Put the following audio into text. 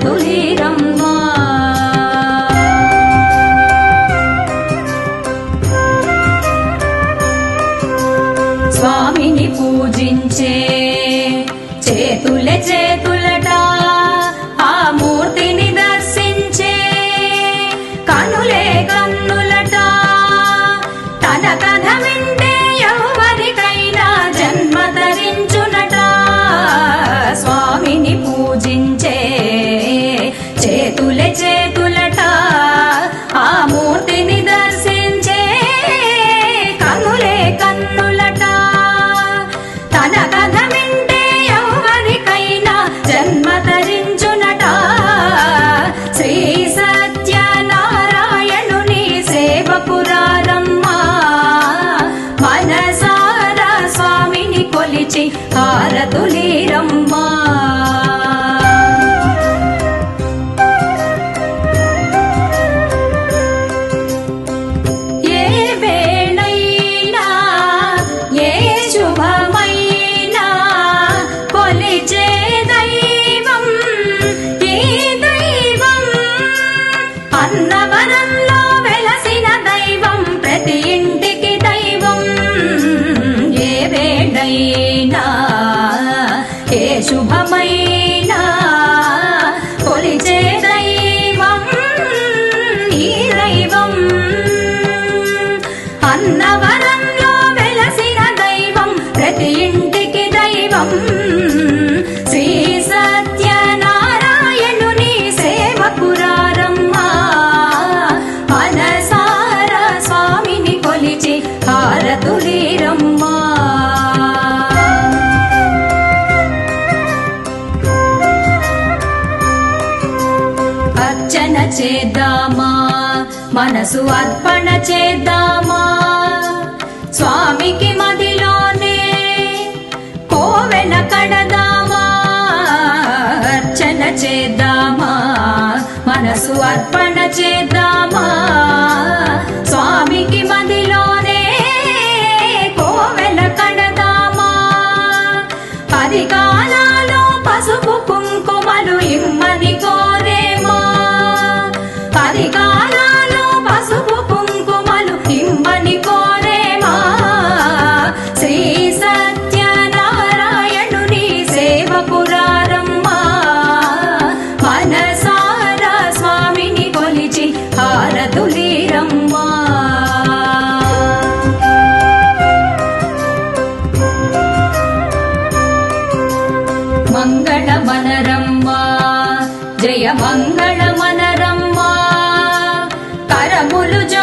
హారతులీరమ్మా. స్వామిని పూజించే చేతులే చేతులట, ఆ మూర్తిని దర్శించే కనులే కన్నులట. తన కథ వింటే ఎవరికైనా జన్మ ధరించునట. స్వామిని పూజించే చేతులే చేతులట, ఆ మూర్తిని దర్శించే కనులే కన్నులట. తన కథ వింటే ఎవరికైనా జన్మ ధరించునట. శ్రీ సత్యనారాయణుని సేవకురారమ్మా, మనసారా స్వామిని కొలిచి హారతులీరమ్మా. ఏ వేళైనా ఏ శుభమైనా కొలిచే దైవం ఈ దైవం. అన్నవరంలో వెలసిన దైవం, ప్రతి ఇంటికి దైవం. ఏ వేళైనా ఏ శుభమైనా కొలిచే దైవం ఈ దైవం. అన్నవరంలో వెలసిన దైవం, ప్రతి ఇంటికి దైవం. శ్రీ సత్యనారాయణుని సేవకురారమ్మా, మనసారా స్వామిని కొలిచి హారతులీరమ్మా. అర్చన చేద్దామా, మనసు అర్పణ చేద్దామా. స్వామికి మదిలోనే కోవెల కడదామా. అర్చన చేద్దామా, మనసు అర్పణ చేద్దామా. స్వామికి మదిలోనే కోవెల కడదామా. 10 కాలాలు పసుపు కుంకుమలు ఇమ్మని కోరేమా. 10 కాలాలు పసుపు కుంకుమలు ఇమ్మని కోరేమా. శ్రీ సత్యనారాయణుని సేవకురారమ్మా, మనసారా స్వామిని కొలిచి హారతులీరమ్మా. మంగళమనరమ్మా, జయ మంగళమనరమ్మా. కరములు